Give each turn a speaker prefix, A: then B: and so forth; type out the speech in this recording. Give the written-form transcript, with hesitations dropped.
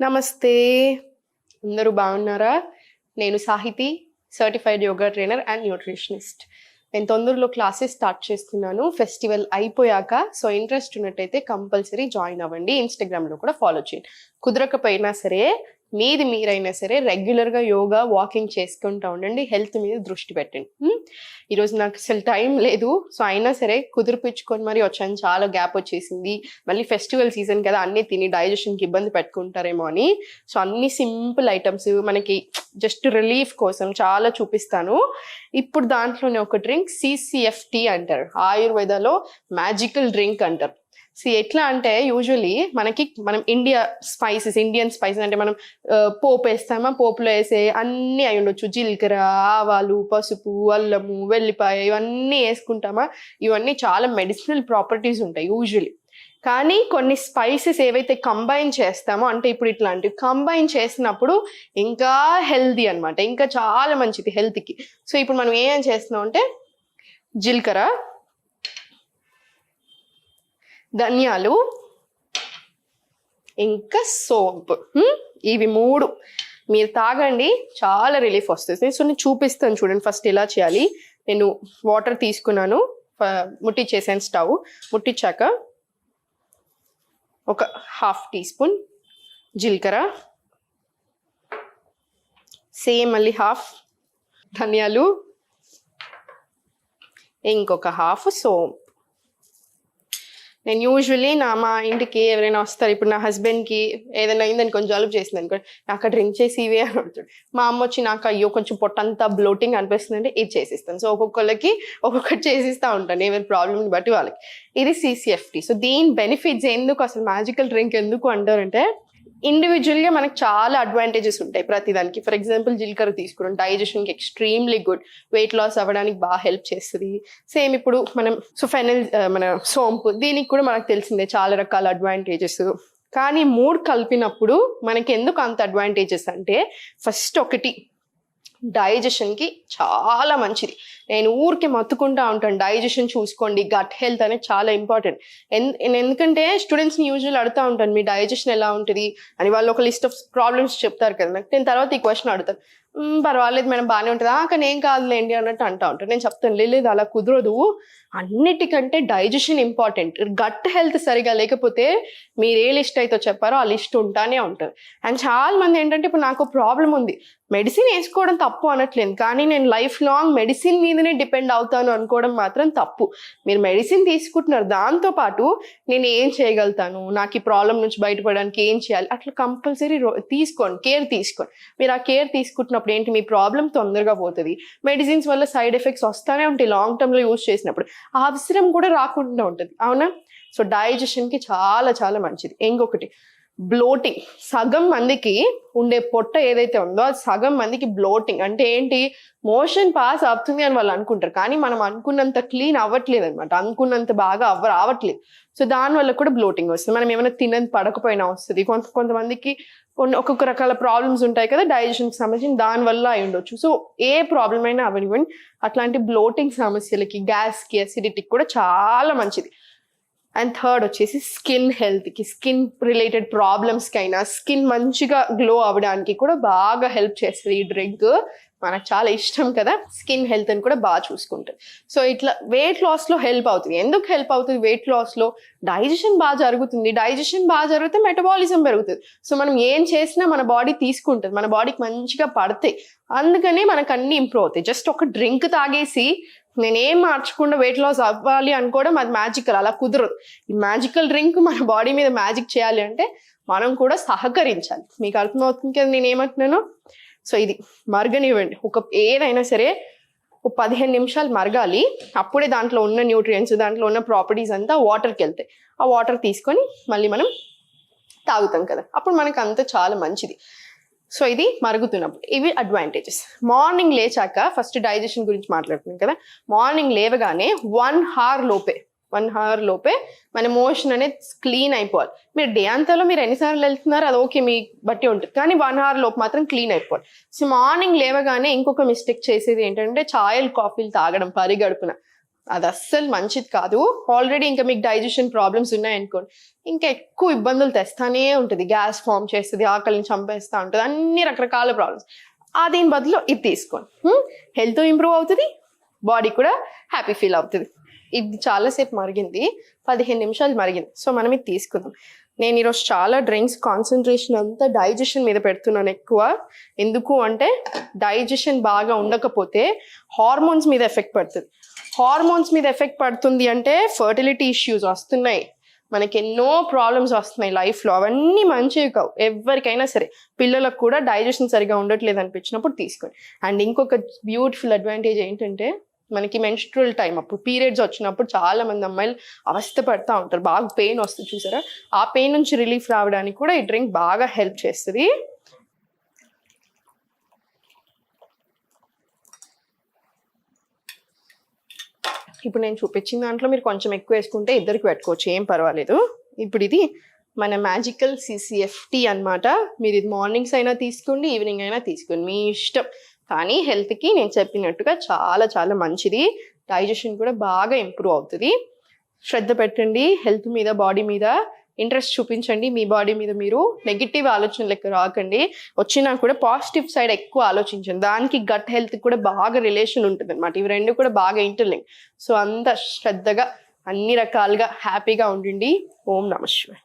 A: నమస్తే. అందరూ బాగున్నారా? నేను Sahithi, certified yoga trainer and nutritionist. నేను తొందరలో క్లాసెస్ స్టార్ట్ చేస్తున్నాను ఫెస్టివల్ అయిపోయాక. సో ఇంట్రెస్ట్ ఉన్నట్టయితే కంపల్సరీ జాయిన్ అవ్వండి. ఇన్స్టాగ్రామ్లో కూడా ఫాలో చేయండి. కుదరకపోయినా సరే మీరైనా సరే రెగ్యులర్గా యోగా వాకింగ్ చేసుకుంటూ ఉండండి. హెల్త్ మీద దృష్టి పెట్టండి. ఈరోజు నాకు అసలు టైం లేదు. సో అయినా సరే కుదిరిపించుకొని మరి వచ్చాను. చాలా గ్యాప్ వచ్చేసింది. మళ్ళీ ఫెస్టివల్ సీజన్ కదా, అన్నీ తిని డైజెషన్కి ఇబ్బంది పెట్టుకుంటారేమో అని. సో అన్ని సింపుల్ ఐటమ్స్ మనకి జస్ట్ రిలీఫ్ కోసం చాలా చూపిస్తాను. ఇప్పుడు దాంట్లోనే ఒక డ్రింక్ CCFT అంటారు. ఆయుర్వేదాలో మ్యాజికల్ డ్రింక్ అంటారు. ఎట్లా అంటే యూజువలీ మనం ఇండియన్ స్పైసెస్ అంటే మనం పోపు వేస్తామా, పోపులో వేసే అన్నీ అయి ఉండొచ్చు. జీలకర్ర, ఆవాలు, పసుపు, అల్లము, వెల్లిపాయ ఇవన్నీ వేసుకుంటామా. ఇవన్నీ చాలా మెడిసినల్ ప్రాపర్టీస్ ఉంటాయి యూజువలీ. కానీ కొన్ని స్పైసెస్ ఏవైతే కంబైన్ చేస్తామో, అంటే ఇప్పుడు ఇట్లాంటివి కంబైన్ చేసినప్పుడు ఇంకా హెల్దీ అనమాట, ఇంకా చాలా మంచిది హెల్త్కి. సో ఇప్పుడు మనం ఏం చేస్తున్నాం అంటే జీలకర్ర, ధనియాలు, ఇంకా సోంపు, ఇవి 3 మీరు తాగండి, చాలా రిలీఫ్ వస్తుంది. సో నేను చూపిస్తాను చూడండి. ఫస్ట్ ఎలా చేయాలి. నేను వాటర్ తీసుకున్నాను, ముట్టించేసాను స్టవ్. ముట్టించాక ఒక 1/2 టీ స్పూన్ జీలకర్ర, సేమ్ మళ్ళీ 1/2 ధనియాలు, ఇంకొక 1/2 సోంపు. నేను యూజువల్లీ మా ఇంటికి ఎవరైనా వస్తారు, ఇప్పుడు నా హస్బెండ్కి ఏదైనా అయిందని కొంచెం జలుబు చేసింది అనుకో, నాకు డ్రింక్ చేసి ఇవే అని అడుగుతాడు. మా అమ్మ వచ్చి నాకు అయ్యో కొంచెం పొట్టంతా బ్లోటింగ్ అనిపిస్తుంది అంటే ఇది చేసిస్తాను. సో ఒక్కొక్కరికి ఒక్కొక్కటి చేసిస్తూ ఉంటాను, ఎవరి ప్రాబ్లమ్ని బట్టి వాళ్ళకి. ఇది CCFT. సో దీని బెనిఫిట్స్ ఎందుకు, అసలు మ్యాజికల్ డ్రింక్ ఎందుకు అంటారంటే, ఇండివిజువల్గా మనకు చాలా అడ్వాంటేజెస్ ఉంటాయి ప్రతిదానికి. ఫర్ ఎగ్జాంపుల్ జీలకర్ర తీసుకున్నాం, డైజెషన్కి ఎక్స్ట్రీమ్లీ గుడ్, వెయిట్ లాస్ అవ్వడానికి బాగా హెల్ప్ చేస్తుంది. సేమ్ ఇప్పుడు మనం ఫెనల్, మన సోంపు, దీనికి కూడా మనకు తెలిసిందే చాలా రకాల అడ్వాంటేజెస్. కానీ 3 కలిపినప్పుడు మనకి ఎందుకు అంత అడ్వాంటేజెస్ అంటే, ఫస్ట్ ఒకటి డైజెషన్కి చాలా మంచిది. నేను ఊరికి మత్తుకుంటా ఉంటాను, డైజెషన్ చూసుకోండి, గట్ హెల్త్ అనేది చాలా ఇంపార్టెంట్. ఎందుకంటే స్టూడెంట్స్ని యూజువల్ అడుగుతూ ఉంటాను, మీ డైజెషన్ ఎలా ఉంటుంది అని. వాళ్ళు ఒక లిస్ట్ ఆఫ్ ప్రాబ్లమ్స్ చెప్తారు కదా, నాకు నేను తర్వాత ఈ క్వశ్చన్ అడుగుతాను, పర్వాలేదు మేడం బాగానే ఉంటుందా, కానీ ఏం కాదులేండి అన్నట్టు అంటూ ఉంటాను. నేను చెప్తాను, లేదు అలా కుదరదు, అన్నిటికంటే డైజెషన్ ఇంపార్టెంట్. గట్ హెల్త్ సరిగా లేకపోతే మీరు ఏ లిస్ట్ అయితే చెప్పారో ఆ లిస్ట్ ఉంటానే ఉంటుంది. అండ్ చాలా మంది ఏంటంటే, ఇప్పుడు నాకు ప్రాబ్లం ఉంది, మెడిసిన్ వేసుకోవడం తప్పు అనట్లేదు, కానీ నేను లైఫ్ లాంగ్ మెడిసిన్ మీదనే డిపెండ్ అవుతాను అనుకోవడం మాత్రం తప్పు. మీరు మెడిసిన్ తీసుకుంటున్నారు, దాంతోపాటు నేను ఏం చేయగలుగుతాను, నాకు ఈ ప్రాబ్లం నుంచి బయటపడడానికి ఏం చేయాలి, అట్లా కంపల్సరీ తీసుకోండి, కేర్ తీసుకోండి. మీరు ఆ కేర్ తీసుకుంటున్నప్పుడు ఏంటి, మీ ప్రాబ్లం తొందరగా పోతుంది. మెడిసిన్స్ వల్ల సైడ్ ఎఫెక్ట్స్ వస్తూనే ఉంటాయి లాంగ్ టర్మ్లో యూజ్ చేసినప్పుడు, ఆ అవసరం కూడా రాకుండా ఉంటుంది, అవునా. సో డైజెషన్కి చాలా చాలా మంచిది. ఇంకొకటి బ్లోటింగ్. సగం మందికి ఉండే పొట్ట ఏదైతే ఉందో అది సగం మందికి బ్లోటింగ్ అంటే ఏంటి, మోషన్ పాస్ అవుతుంది అని వాళ్ళు అనుకుంటారు, కానీ మనం అనుకున్నంత క్లీన్ అవ్వట్లేదు అనమాట, అనుకున్నంత బాగా రావట్లేదు. సో దానివల్ల కూడా బ్లోటింగ్ వస్తుంది. మనం ఏమైనా తినని పడకపోయినా వస్తుంది. కొంతమందికి ఒక్కొక్క రకాల ప్రాబ్లమ్స్ ఉంటాయి కదా డైజెషన్కి సంబంధించి, దానివల్ల అయి ఉండొచ్చు. సో ఏ ప్రాబ్లం అయినా అవనివ్వండి, అట్లాంటి బ్లోటింగ్ సమస్యలకి, గ్యాస్కి, అసిడిటీకి కూడా చాలా మంచిది. అండ్ థర్డ్ వచ్చేసి స్కిన్ హెల్త్కి, స్కిన్ రిలేటెడ్ ప్రాబ్లమ్స్కి అయినా, స్కిన్ మంచిగా గ్లో అవ్వడానికి కూడా బాగా హెల్ప్ చేస్తుంది ఈ డ్రింక్. మనకు చాలా ఇష్టం కదా స్కిన్ హెల్త్ అని కూడా బాగా చూసుకుంటుంది. సో ఇట్లా వెయిట్ లాస్లో హెల్ప్ అవుతుంది. ఎందుకు హెల్ప్ అవుతుంది వెయిట్ లాస్లో, డైజెషన్ బాగా జరుగుతుంది. డైజెషన్ బాగా జరిగితే మెటబాలిజం పెరుగుతుంది. సో మనం ఏం చేసినా మన బాడీ తీసుకుంటుంది, మన బాడీకి మంచిగా పడతాయి. అందుకని మనకు అన్ని ఇంప్రూవ్ అవుతాయి. జస్ట్ ఒక డ్రింక్ తాగేసి నేనేం మార్చకుండా వెయిట్ లాస్ అవ్వాలి అనుకోవడం అది మ్యాజికల్, అలా కుదరదు. ఈ మ్యాజికల్ డ్రింక్ మన బాడీ మీద మ్యాజిక్ చేయాలి అంటే మనం కూడా సహకరించాలి. మీకు అర్థమవుతుంది కదా నేను ఏమంటున్నాను. సో ఇది మరగనివ్వండి, ఏదైనా సరే 15 నిమిషాలు మరగాలి. అప్పుడే దాంట్లో ఉన్న న్యూట్రియంట్స్, దాంట్లో ఉన్న ప్రాపర్టీస్ అంతా వాటర్కి వెళ్తాయి. ఆ వాటర్ తీసుకొని మళ్ళీ మనం తాగుతాం కదా, అప్పుడు మనకు అంతా చాలా మంచిది. సో ఇది మరుగుతున్నప్పుడు ఇవి అడ్వాంటేజెస్. మార్నింగ్ లేచాక, ఫస్ట్ డైజెషన్ గురించి మాట్లాడుతున్నాం కదా, మార్నింగ్ లేవగానే 1 అవర్ లోపే మన మోషన్ అనేది క్లీన్ అయిపోవాలి. మీరు డే అంతాలో మీరు ఎన్నిసార్లు వెళ్తున్నారు అది ఓకే, మీ బట్టి ఉంటుంది, కానీ 1 అవర్ లోపు మాత్రం క్లీన్ అయిపోవాలి. సో మార్నింగ్ లేవగానే ఇంకొక మిస్టేక్ చేసేది ఏంటంటే ఛాయలు, కాఫీలు తాగడం పరిగడుపున. అది అస్సలు మంచిది కాదు. ఆల్రెడీ ఇంకా మీకు డైజెషన్ ప్రాబ్లమ్స్ ఉన్నాయనుకోండి, ఇంకా ఎక్కువ ఇబ్బందులు తెస్తానే ఉంటుంది. గ్యాస్ ఫామ్ చేస్తుంది, ఆకలిని చంపేస్తూ ఉంటుంది, అన్ని రకరకాల ప్రాబ్లమ్స్. దీని బదులు ఇది తీసుకోండి, హెల్త్ ఇంప్రూవ్ అవుతుంది, బాడీ కూడా హ్యాపీ ఫీల్ అవుతుంది. ఇది చాలాసేపు మరిగింది, 15 నిమిషాలు మరిగింది. సో మనం ఇది తీసుకుందాం. నేను ఈరోజు చాలా డ్రింక్స్ కాన్సన్ట్రేషన్ అంతా డైజెషన్ మీద పెడుతున్నాను ఎక్కువ. ఎందుకు అంటే డైజెషన్ బాగా ఉండకపోతే హార్మోన్స్ మీద ఎఫెక్ట్ పడుతుంది. హార్మోన్స్ మీద ఎఫెక్ట్ పడుతుంది అంటే ఫర్టిలిటీ ఇష్యూస్ వస్తున్నాయి, మనకి ఎన్నో ప్రాబ్లమ్స్ వస్తున్నాయి లైఫ్లో. అవన్నీ మంచివి కావు ఎవరికైనా సరే. పిల్లలకు కూడా డైజెషన్ సరిగా ఉండట్లేదు అనిపించినప్పుడు తీసుకోండి. అండ్ ఇంకొక బ్యూటిఫుల్ అడ్వాంటేజ్ ఏంటంటే మనకి మెన్స్ట్రువల్ టైం అప్పుడు పీరియడ్స్ వచ్చినప్పుడు చాలా మంది అమ్మాయిలు అవస్థ పడుతూ ఉంటారు, బాగా పెయిన్ వస్తుంది చూసారా. ఆ పెయిన్ నుంచి రిలీఫ్ రావడానికి కూడా ఈ డ్రింక్ బాగా హెల్ప్ చేస్తుంది. ఇప్పుడు నేను చూపించిన దాంట్లో మీరు కొంచెం ఎక్కువ వేసుకుంటే ఇద్దరికి పెట్టుకోవచ్చు, ఏం పర్వాలేదు. ఇప్పుడు ఇది మన మ్యాజికల్ CCFT అన్నమాట. మీరు ఇది మార్నింగ్స్ అయినా తీసుకోండి, ఈవినింగ్ అయినా తీసుకోండి, మీ ఇష్టం. కానీ హెల్త్కి నేను చెప్పినట్టుగా చాలా చాలా మంచిది. డైజెషన్ కూడా బాగా ఇంప్రూవ్ అవుతుంది. శ్రద్ధ పెట్టండి హెల్త్ మీద, బాడీ మీద ఇంట్రెస్ట్ చూపించండి. మీ బాడీ మీద మీరు నెగిటివ్ ఆలోచనలకు రాకండి. వచ్చినా కూడా పాజిటివ్ సైడ్ ఎక్కువ ఆలోచించండి. దానికి గట్ హెల్త్ కూడా బాగా రిలేషన్ ఉంటుంది అనమాట. ఇవి రెండు కూడా బాగా ఇంటర్లింక్. సో అంత శ్రద్ధగా అన్ని రకాలుగా హ్యాపీగా ఉండండి. ఓం నమః శివాయ.